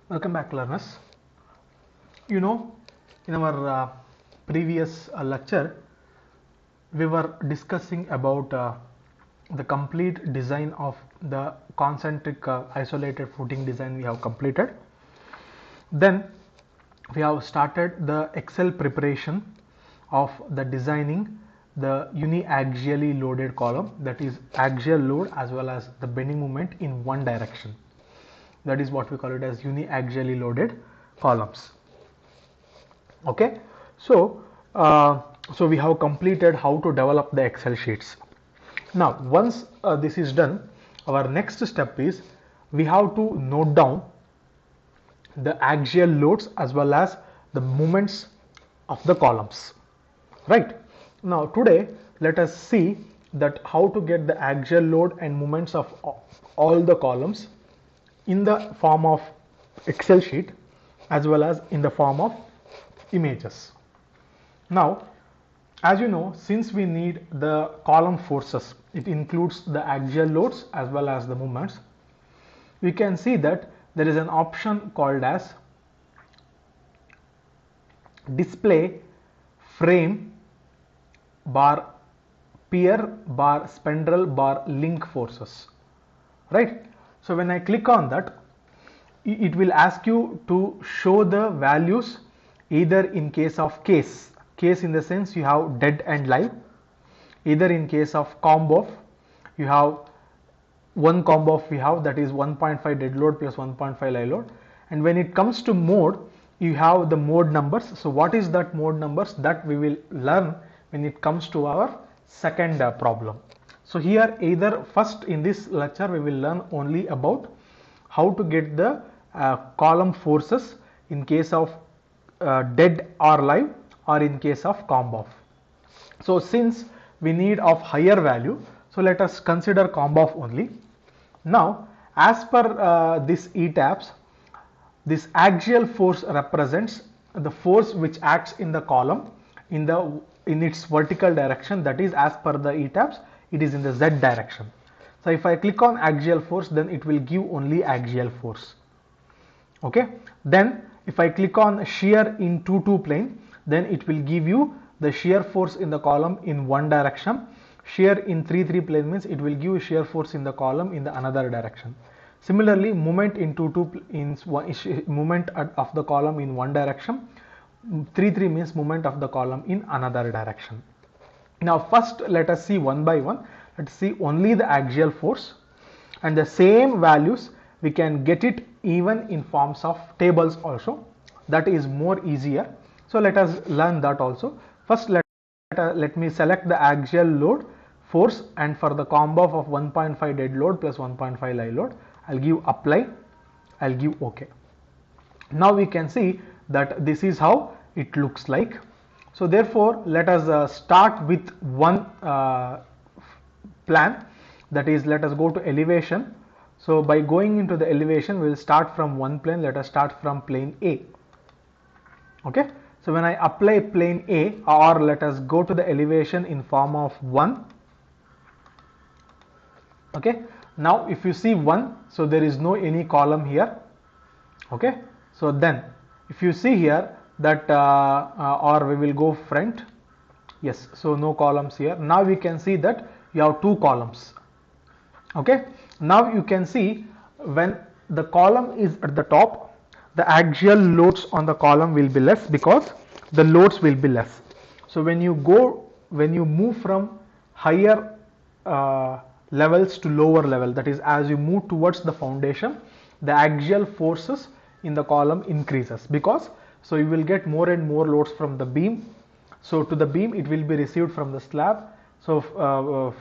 Welcome back, learners. In our previous lecture, we were discussing about the complete design of the concentric isolated footing design we have completed. Then we have started the Excel preparation of the designing the uniaxially loaded column, that is axial load as well as the bending moment in one direction. That is what we call it as uniaxially loaded columns. Okay, so we have completed how to develop the Excel sheets. Now once this is done, our next step is we have to note down the axial loads as well as the moments of the columns. Right, now today let us see that how to get the axial load and moments of all the columns in the form of Excel sheet as well as in the form of images. Now as you know, since we need the column forces, it includes the axial loads as well as the moments. We can see that there is an option called as display frame bar pier bar spandrel bar link forces, right? So when I click on that, it will ask you to show the values either in case of case in the sense you have dead and live, either in case of combo you have one combo we have, that is 1.5 dead load plus 1.5 live load, and when it comes to mode you have the mode numbers. So what is that mode numbers, that we will learn when it comes to our second problem. So here either first in this lecture we will learn only about how to get the column forces in case of dead or live or in case of combo. So since we need of higher value, so let us consider combo only. Now as per this ETABS, this axial force represents the force which acts in the column in its vertical direction, that is as per the ETABS it is in the Z direction. So if I click on axial force, then it will give only axial force. Okay, then if I click on shear in 2-2 plane, then it will give you the shear force in the column in one direction. Shear in 3-3 plane means it will give shear force in the column in the another direction. Similarly, moment in 2-2 in movement of the column in one direction. 3-3 means movement of the column in another direction. Now first let us see one by one. Let's see only the axial force, and the same values we can get it even in forms of tables also. That is more easier. So let us learn that also. First let me select the axial load force, and for the combo of 1.5 dead load plus 1.5 live load, I'll give apply, I'll give OK. Now we can see that this is how it looks like. So therefore let us start with one plan, that is let us go to elevation. So by going into the elevation we will start from one plane. Let us start from plane A. Okay, so when I apply plane A, or let us go to the elevation in form of 1. Okay, now if you see 1, so there is no any column here. Okay, so then if you see here that or we will go front, yes, so no columns here. Now we can see that you have 2 columns. Okay, now you can see when the column is at the top, the axial loads on the column will be less because the loads will be less. So when you move from higher levels to lower level, that is as you move towards the foundation, the axial forces in the column increases, because so you will get more and more loads from the beam. So to the beam it will be received from the slab. So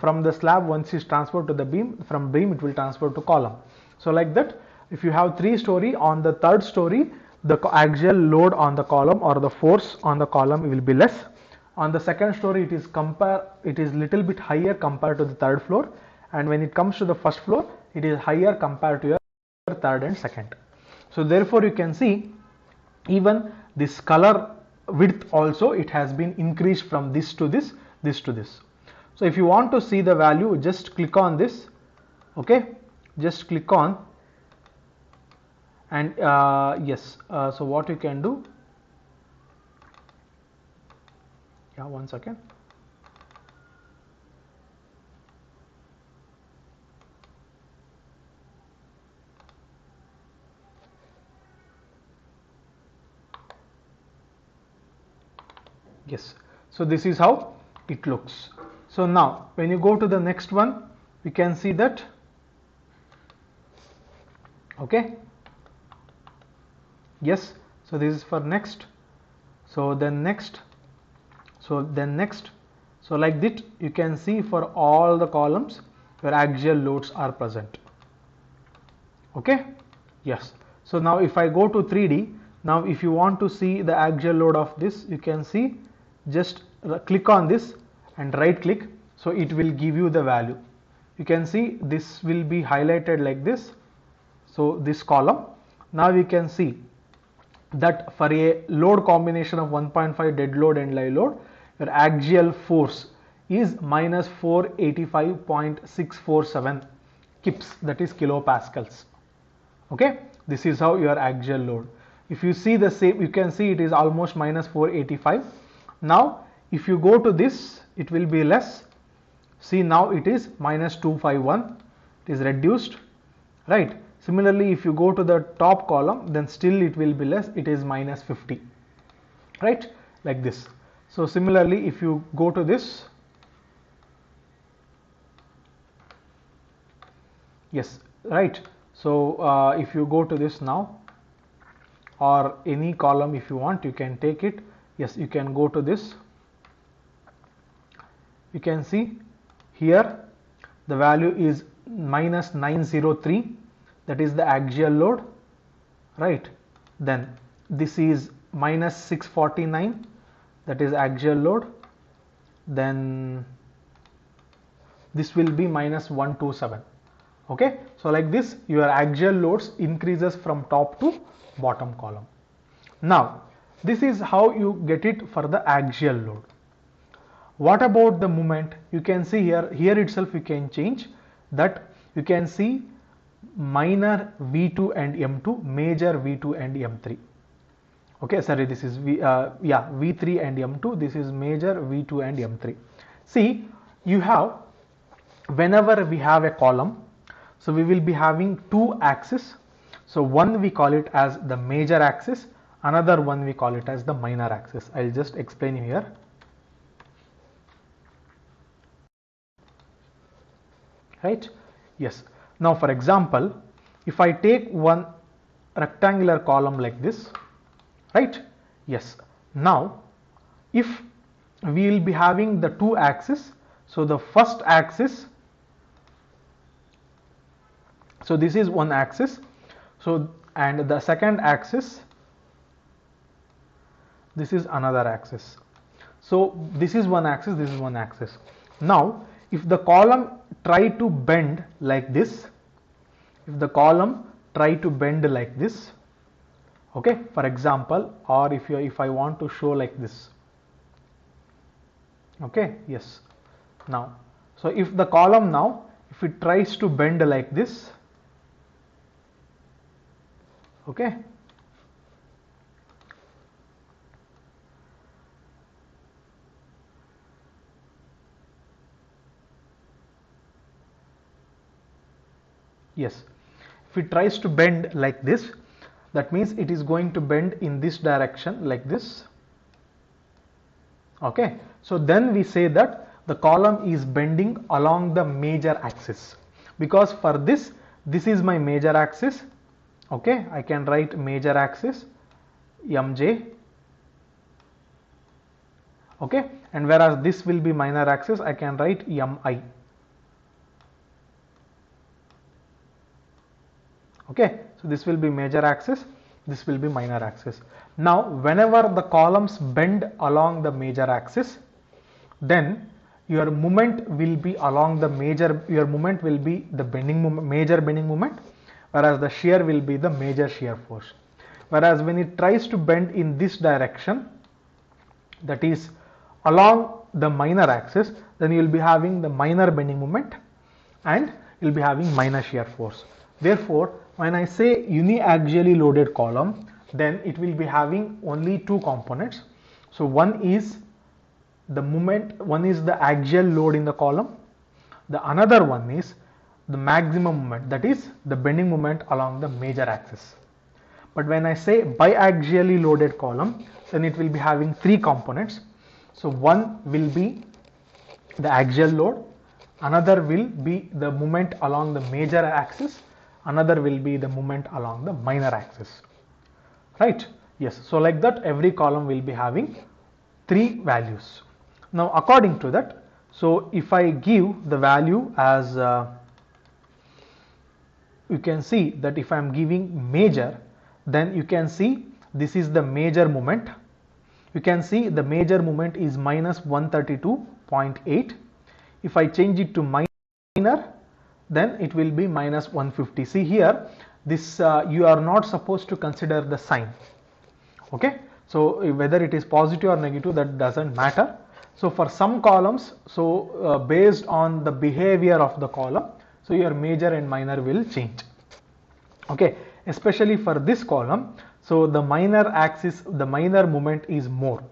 from the slab, once it's transferred to the beam, from beam it will transfer to column. So like that, if you have 3 story, on the 3rd story the axial load on the column or the force on the column will be less. On the 2nd story it is little bit higher compared to the 3rd floor, and when it comes to the 1st floor it is higher compared to your 3rd and 2nd. So therefore you can see even this color width also, it has been increased from this to this to this. So if you want to see the value, just click on this. Okay, just click on And yes, so what you can do, yeah, 1 second. Yes, so this is how it looks. So now when you go to the next one, we can see that, okay, yes, so this is for next, so then next, so then next, so like that you can see for all the columns your axial loads are present. Okay, yes, so now if I go to 3D, now if you want to see the axial load of this, you can see, just click on this and right click, so it will give you the value. You can see this will be highlighted like this, so this column. Now you can see that for a load combination of 1.5 dead load and live load, your axial force is minus 485.647 kips, that is kilopascals. Okay, this is how your axial load. If you see the same, you can see it is almost minus 485. Now if you go to this, it will be less. See, now it is minus 251, it is reduced, right? Similarly, if you go to the top column, then still it will be less, it is minus 50, right, like this. So similarly, if you go to this, yes, right, so if you go to this now, or any column if you want, you can take it. Yes, you can go to this, you can see here the value is minus 903, that is the axial load, right? Then this is minus 649, that is axial load. Then this will be minus 127. Okay, so like this your axial loads increases from top to bottom column. Now this is how you get it for the axial load. What about the moment? You can see here itself you can change that. You can see minor V2 and M2, major V2 and M3. Okay, sorry, this is V3 and M2, this is major V2 and M3. See, you have, whenever we have a column, so we will be having two axes. So one we call it as the major axis, another one we call it as the minor axis. I'll just explain you here. Right, yes. Now for example, if I take one rectangular column like this, right, yes, now if we will be having the two axes, so the first axis, so this is one axis, so and the second axis, this is another axis. So this is one axis, this is one axis. Now if the column try to bend like this, if the column try to bend like this, okay, for example, or if I want to show like this, okay, yes, now, so if the column now, if it tries to bend like this, okay, yes, if it tries to bend like this, that means it is going to bend in this direction like this. Okay, so then we say that the column is bending along the major axis, because for this is my major axis. Okay, I can write major axis MJ. Okay, and whereas this will be minor axis, I can write MI. Okay, so this will be major axis, this will be minor axis. Now whenever the columns bend along the major axis, then your moment will be along the major, your moment will be the bending moment, major bending moment, whereas the shear will be the major shear force. Whereas when it tries to bend in this direction, that is along the minor axis, then you will be having the minor bending moment and you will be having minor shear force. Therefore when I say uniaxially loaded column, then it will be having only two components. So one is the moment, one is the axial load in the column, the another one is the maximum moment, that is the bending moment along the major axis. But when I say biaxially loaded column, then it will be having three components. So one will be the axial load, another will be the moment along the major axis, another will be the moment along the minor axis, right? Yes, so like that every column will be having three values. Now according to that, so if I give the value as you can see that if I am giving major, then you can see this is the major moment. You can see the major moment is minus 132.8. If I change it to minor, then it will be minus 150. See here, this you are not supposed to consider the sign. Okay, so whether it is positive or negative, that doesn't matter. So for some columns, so based on the behavior of the column, so your major and minor will change. Okay, especially for this column, so the minor axis, the minor moment is more.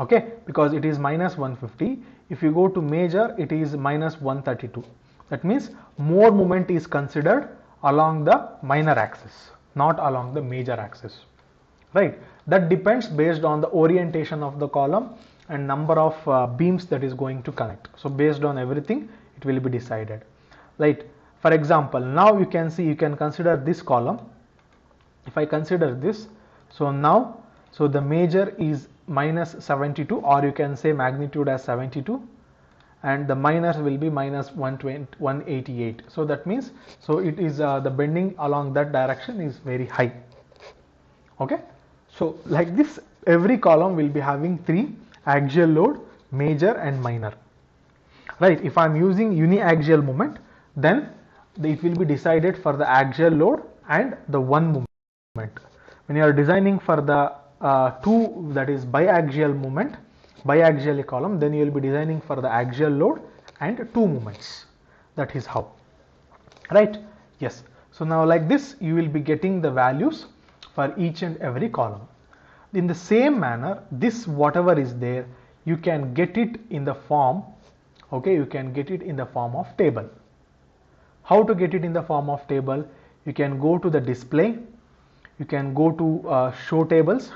Okay, because it is minus 150. If you go to major, it is minus 132. That means more moment is considered along the minor axis, not along the major axis, right? That depends based on the orientation of the column and number of beams that is going to connect. So based on everything, it will be decided, right? For example, now you can see, you can consider this column. If I consider this, so now, so the major is minus 72, or you can say magnitude as 72, and the minor will be minus 188. So that means, so it is the bending along that direction is very high. Okay, so like this every column will be having three: axial load, major and minor, right? If I am using uniaxial moment, then it will be decided for the axial load and the one moment. When you are designing for the two, that is biaxial moment, biaxial column, then you will be designing for the axial load and two moments. That is how, right? Yes, so now like this you will be getting the values for each and every column. In the same manner, this whatever is there, you can get it in the form, okay, you can get it in the form of table. How to get it in the form of table? You can go to the display, you can go to show tables.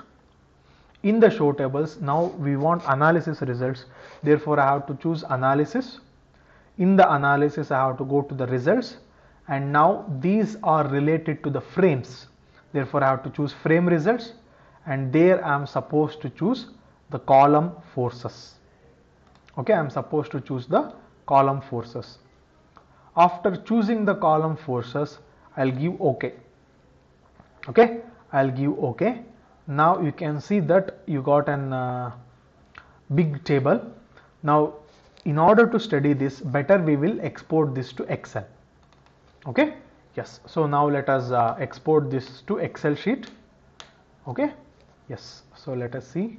In the show tables, now we want analysis results, therefore I have to choose analysis. In the analysis, I have to go to the results, and now these are related to the frames, therefore I have to choose frame results, and there I am supposed to choose the column forces. Okay, I am supposed to choose the column forces. After choosing the column forces, I'll give OK. Okay, I'll give OK. Now you can see that you got an big table. Now in order to study this better, we will export this to Excel. Okay, yes, so now let us export this to Excel sheet. Okay, yes, so let us see.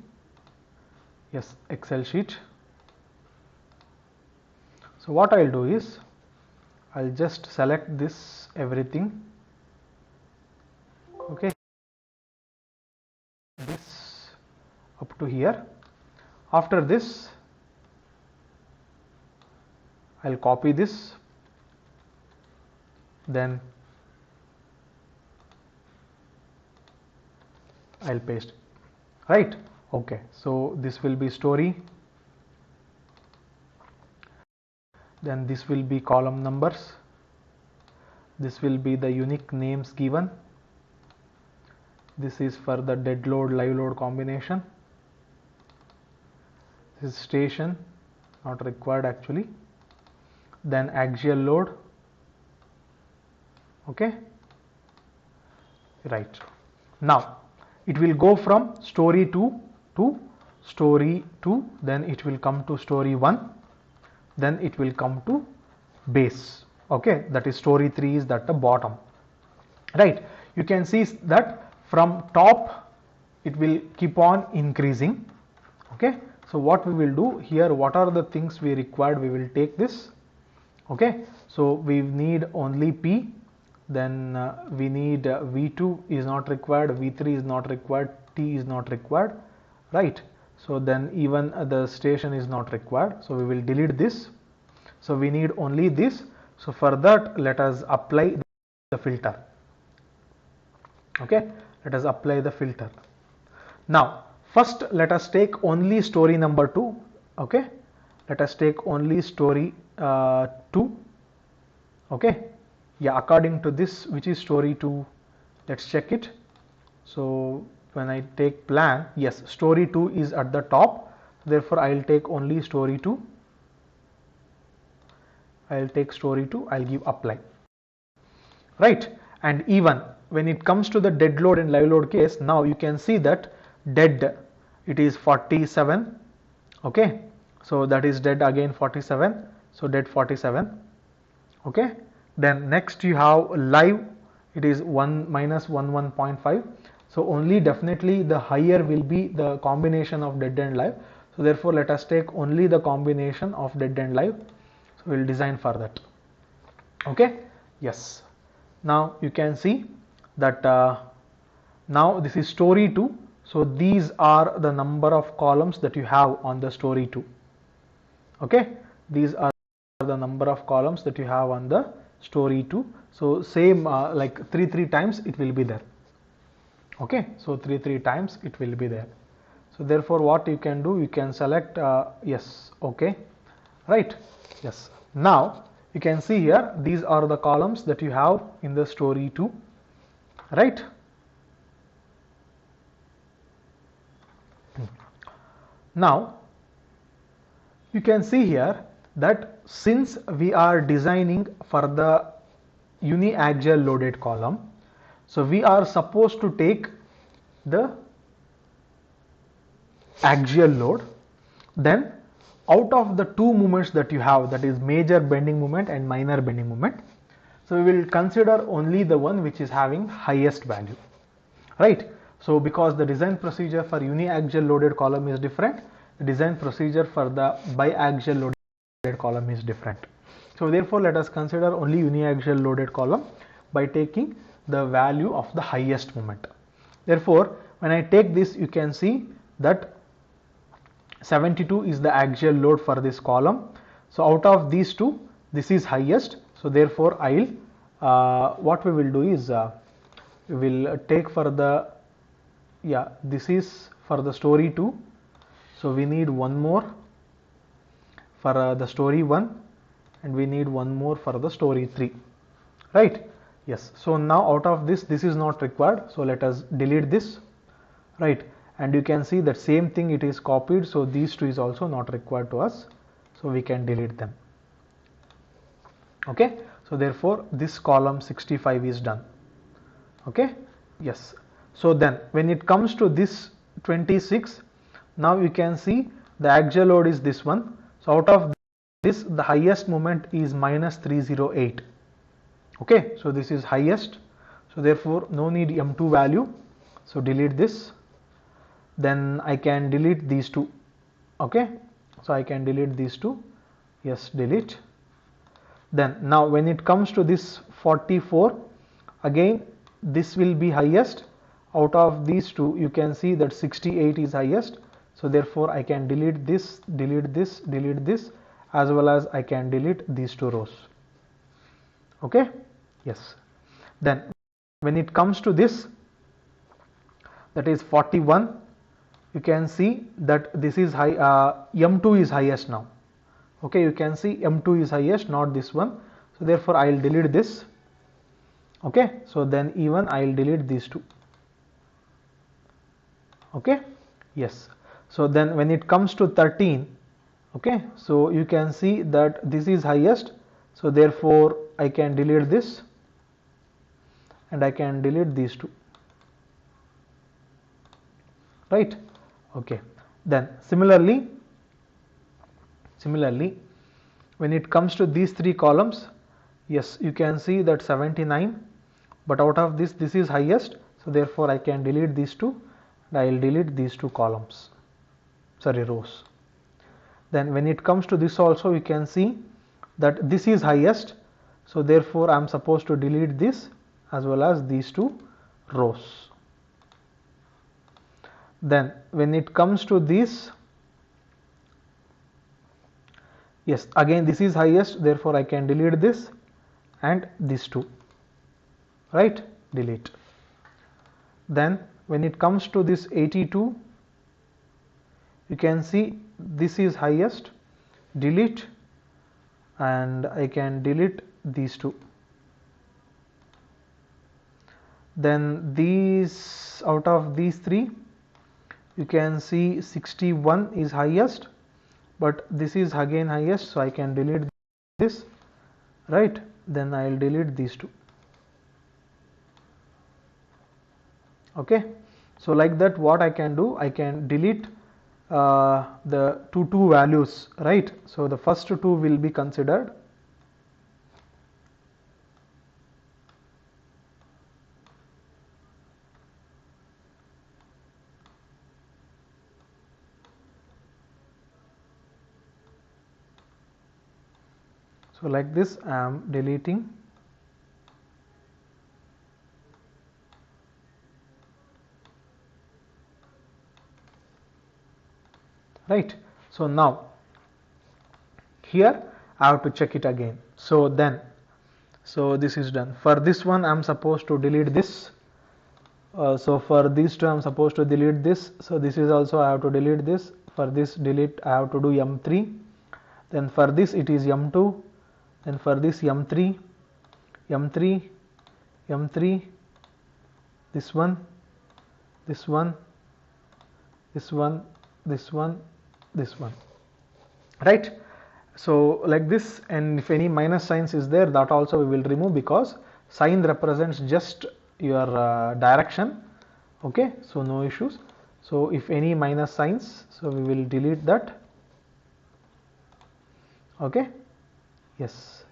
Yes, Excel sheet. So what I'll do is, I'll just select this everything. Okay, this up to here. After this, I'll copy this, then I'll paste it, right? Okay, so this will be story, then this will be column numbers, this will be the unique names given, this is for the dead load live load combination, this is station, not required actually, then axial load. Okay, right. Now it will go from story 2 to story 2, then it will come to story 1, then it will come to base. Okay, that is story 3 is at the bottom, right? You can see that from top it will keep on increasing. Okay, so what we will do here, what are the things we required, we will take this. Okay, so we need only P, then we need V2 is not required, V3 is not required, T is not required, right? So then even the station is not required, so we will delete this. So we need only this. So for that, let us apply the filter. Okay, let us apply the filter. Now first let us take only story number 2. Okay, let us take only story 2. Okay, yeah, according to this, which is story 2, let's check it. So when I take plan, yes, story 2 is at the top, therefore I will take only story 2. I will take story 2, I will give apply, right? And even when it comes to the dead load and live load case, now you can see that dead, it is 47. Okay, so that is dead again 47, so dead 47. Okay, then next you have live, it is 1 minus 1.5. So only definitely the higher will be the combination of dead and live. So therefore let us take only the combination of dead and live. So we will design for that. Okay, yes. Now you can see that now this is story 2. So these are the number of columns that you have on the story 2. Okay, these are the number of columns that you have on the story 2. So same like 3 times it will be there. Okay, so 3 times it will be there. So therefore what you can do, you can select yes, okay, right, yes. Now you can see here these are the columns that you have in the story 2, right? Now you can see here that since we are designing for the uniaxial loaded column, so we are supposed to take the axial load, then out of the two moments that you have, that is major bending moment and minor bending moment, so we will consider only the one which is having highest value, right? So because the design procedure for uniaxial loaded column is different, the design procedure for the biaxial loaded column is different. So therefore let us consider only uniaxial loaded column by taking the value of the highest moment. Therefore when I take this, you can see that 72 is the axial load for this column. So out of these two, this is highest. So therefore I will what we will do is we will take for the, yeah, this is for the story 2. So we need one more for the story 1 and we need one more for the story 3, right? Yes. So now out of this, this is not required. So let us delete this, right? And you can see that same thing it is copied. So these two is also not required to us. So we can delete them. Okay. So therefore this column 65 is done. Okay. Yes. So then when it comes to this 26, now you can see the axial load is this one. So out of this, the highest moment is minus 308. Okay, so this is highest. So therefore no need M2 value. So delete this. Then I can delete these two. Okay, so I can delete these two. Yes, delete. Then now when it comes to this 44, again this will be highest. Out of these two, you can see that 68 is highest. So therefore I can delete this, as well as I can delete these two rows. Okay, yes. Then when it comes to this, that is 41, you can see that this is high, M2 is highest now. Okay, you can see M2 is highest, not this one. So therefore I will delete this. Okay, so then even I will delete these two. Okay, yes. So then when it comes to 13, okay, so you can see that this is highest. So therefore I can delete this and I can delete these two, right? Okay. Then similarly when it comes to these three columns, yes, you can see that 79, but out of this, this is highest. So therefore I can delete these two and I will delete these two columns, sorry, rows. Then when it comes to this also, you can see that this is highest. So therefore I am supposed to delete this as well as these two rows. Then when it comes to this, yes, again this is highest, therefore I can delete this and these two, right, delete. Then when it comes to this 82, you can see this is highest, delete, and I can delete these two. Then these, out of these three, you can see 61 is highest, but this is again highest, so I can delete this, right. Then I will delete these two. Okay, so like that what I can do, I can delete the two values, right. So the first two will be considered. So like this I am deleting. Right. So now here I have to check it again. So then, so this is done. For this one I am supposed to delete this. So for these two I am supposed to delete this. So this is also I have to delete this. For this delete I have to do M3. Then for this it is M2. Then for this M3, M3, M3, this one, this one, this one, this one, this one, right. So like this, and if any minus signs is there, that also we will remove, because sign represents just your direction. Okay, so no issues. So if any minus signs, so we will delete that. Okay, yes.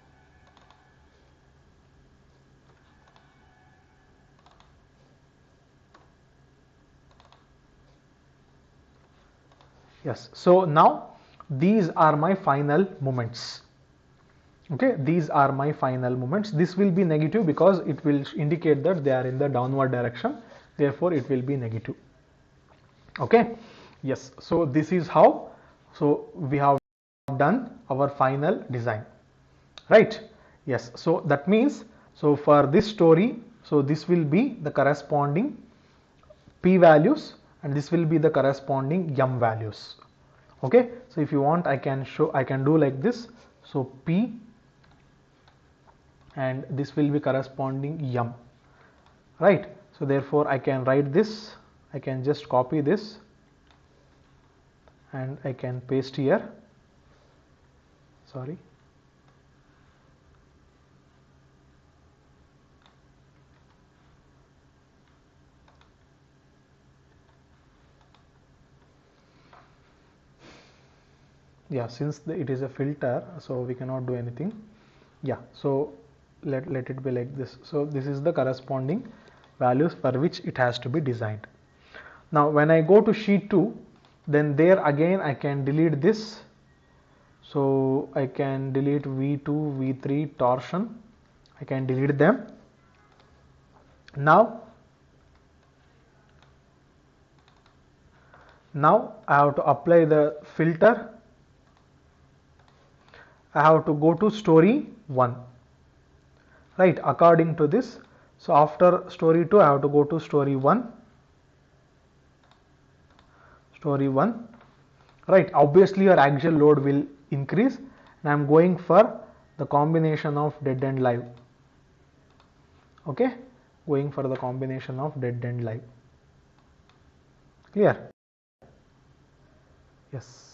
Yes, so now these are my final moments. Okay, these are my final moments. This will be negative because it will indicate that they are in the downward direction, therefore it will be negative. Okay, yes, so this is how, so we have done our final design, right. Yes, so that means, so for this story, so this will be the corresponding p values and this will be the corresponding m values. Okay, so if you want, I can do like this. So p and this will be corresponding m, right. So therefore I can write this, I can just copy this and I can paste here, sorry. Yeah, since it is a filter, so we cannot do anything. Yeah, so let it be like this. So this is the corresponding values for which it has to be designed. Now when I go to sheet 2, then there again I can delete this. So I can delete V2, V3, torsion, I can delete them. Now I have to apply the filter. I have to go to story 1, right, according to this. So after story 2 I have to go to story 1, right. Obviously your axial load will increase and I am going for the combination of dead and live. Okay, going for the combination of dead and live. Clear? Yes.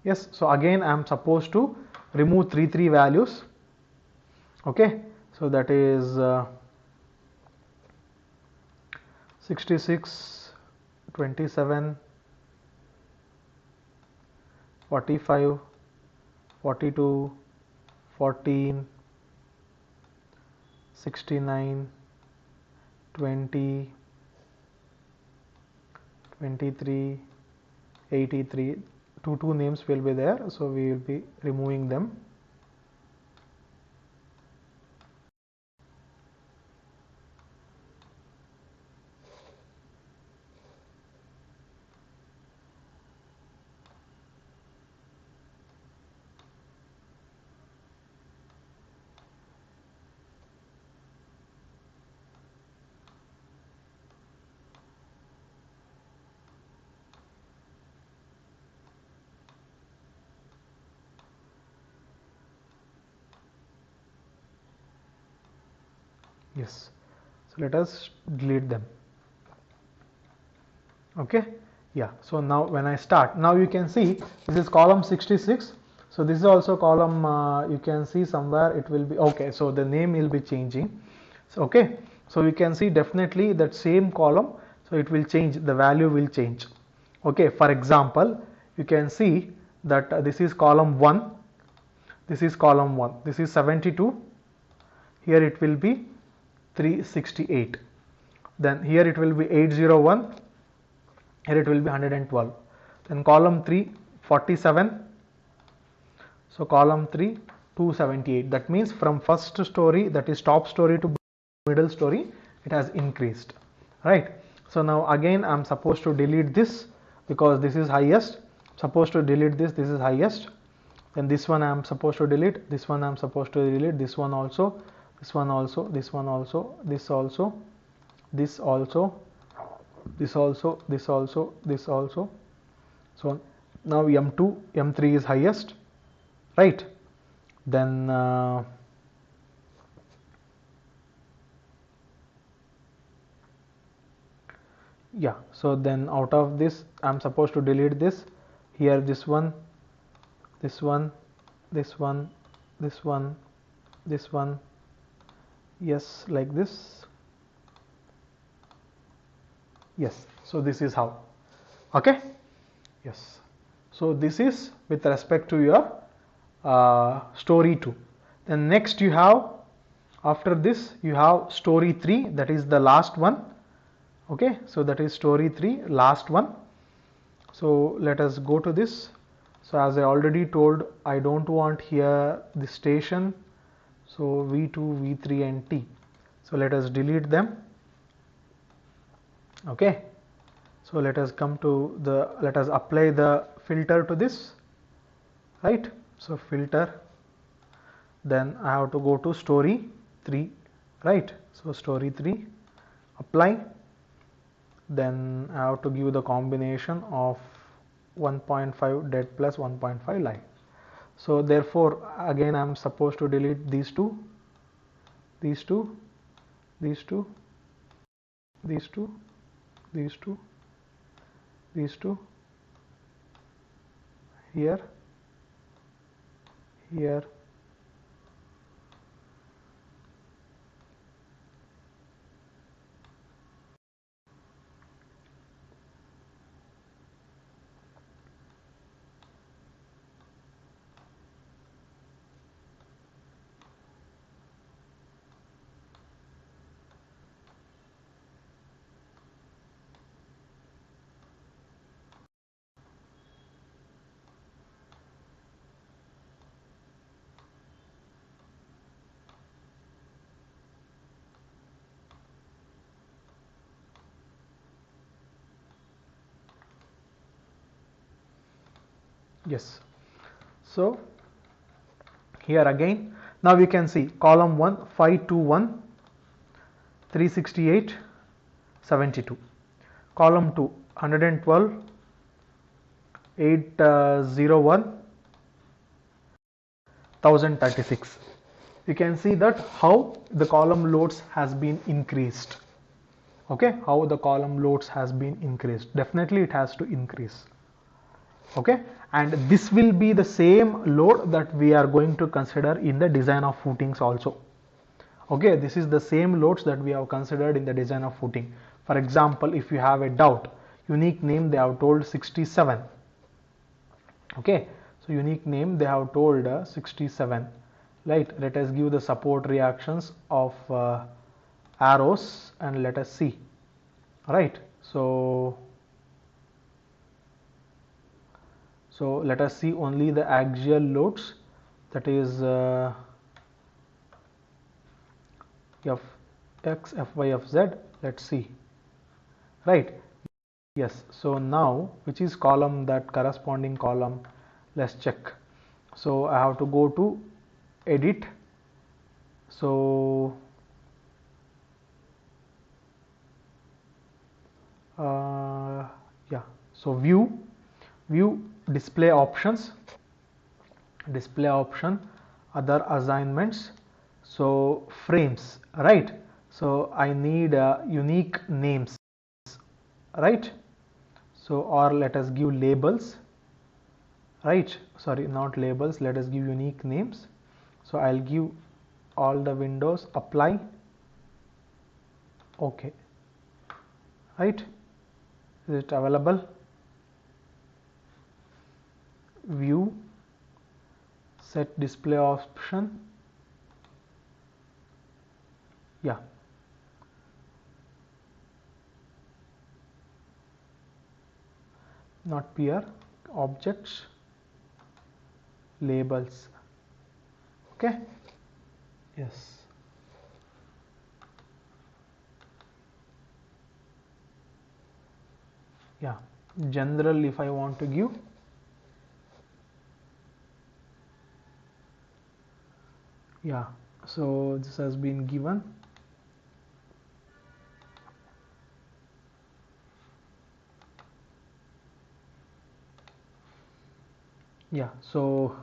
Yes, so again I am supposed to remove three values. Okay, so that is 66, 27, 45, 42, 14, 69, 20, 23, 83. Two names will be there, so we will be removing them. Yes, so let us delete them. Okay, yeah, so now when I start, now you can see this is column 66. So this is also column, you can see somewhere it will be okay, so the name will be changing. So okay, so you can see definitely that same column, so it will change, the value will change. Okay, for example, you can see that this is column 1, this is column 1, this is 72, here it will be 368, then here it will be 801, here it will be 112, then column 3 47, so column 3 278. That means from first story, that is top story, to middle story, it has increased, right? So now again I'm supposed to delete this because this is highest, supposed to delete this, this is highest, then this one I'm supposed to delete, this one I'm supposed to delete, this one also, this one also, this one also, this also, this also, this also, this also, this also. So now M2, M3 is highest, right? Then yeah, so then out of this I'm supposed to delete this, here this one, this one, this one, this one, this one, yes, like this, yes. So this is how, okay, yes. So this is with respect to your story 2. Then next you have, after this you have story 3, that is the last one. Okay, so that is story 3, last one. So let us go to this. So as I already told, I don't want here the station, so V2, V3 and T. So let us delete them. Okay, so let us come to the, let us apply the filter to this, right? So filter, then I have to go to story 3, right? So story 3, apply, then I have to give the combination of 1.5 dead plus 1.5 live. So therefore again I am supposed to delete these two, these two, these two, these two, these two, these two, here, here, yes. So here again, now you can see column 1 521 368 72, column 2 112 801 1036. You can see that how the column loads has been increased. Okay, how the column loads has been increased, definitely it has to increase. Okay, and this will be the same load that we are going to consider in the design of footings also. Okay, this is the same loads that we have considered in the design of footing. For example, if you have a doubt, unique name they have told 67. Okay, so unique name they have told 67, right? Let us give the support reactions of arrows and let us see, right? So let us see only the axial loads, that is Fx, Fy, Fz. Let's see, right? Yes, so now which is column, that corresponding column, let's check. So I have to go to edit, so yeah, so view display options, display option, other assignments, so frames, right? So I need unique names, right? So or let us give labels, right? Sorry, not labels, let us give unique names. So I'll give all the windows, apply, okay, right? Is it available? View, set display option, yeah. Not peer, objects, labels, okay, yes. Yeah, general if I want to give, yeah, so this has been given. Yeah, so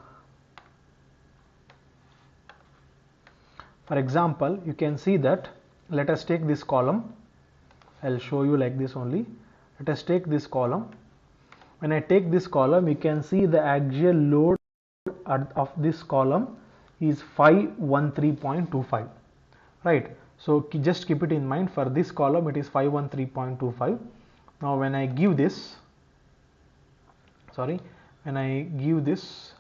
for example, you can see that, let us take this column, I'll show you like this only. Let us take this column. When I take this column, you can see the axial load of this column is 513.25, right? So just keep it in mind, for this column it is 513.25. Now when I give this, sorry, when I give this,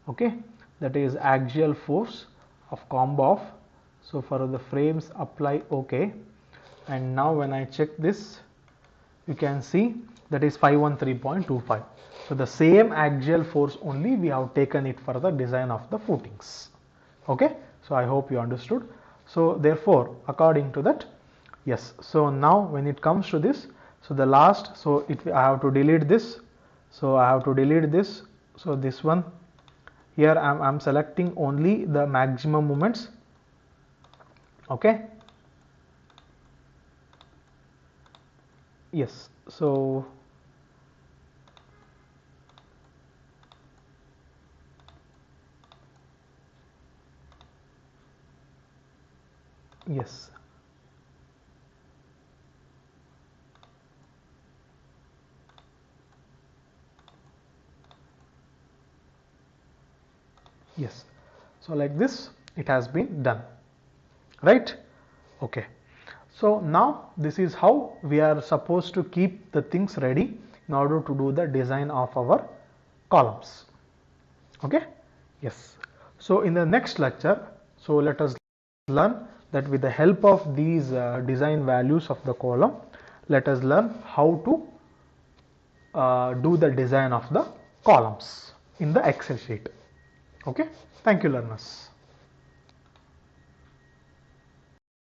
okay, that is axial force of combo of, so for the frames apply, okay, and now when I check this, you can see that is 513.25. So the same axial force only we have taken it for the design of the footings. Okay, so I hope you understood. So therefore according to that, yes, so now when it comes to this, so the last, so I have to delete this, so I have to delete this, so this one here I'm selecting only the maximum moments, okay, yes, so yes, yes, so like this it has been done, right? Okay, so now this is how we are supposed to keep the things ready in order to do the design of our columns. Okay, yes, so in the next lecture, so let us learn that with the help of these design values of the column, let us learn how to do the design of the columns in the Excel sheet. Okay, thank you learners.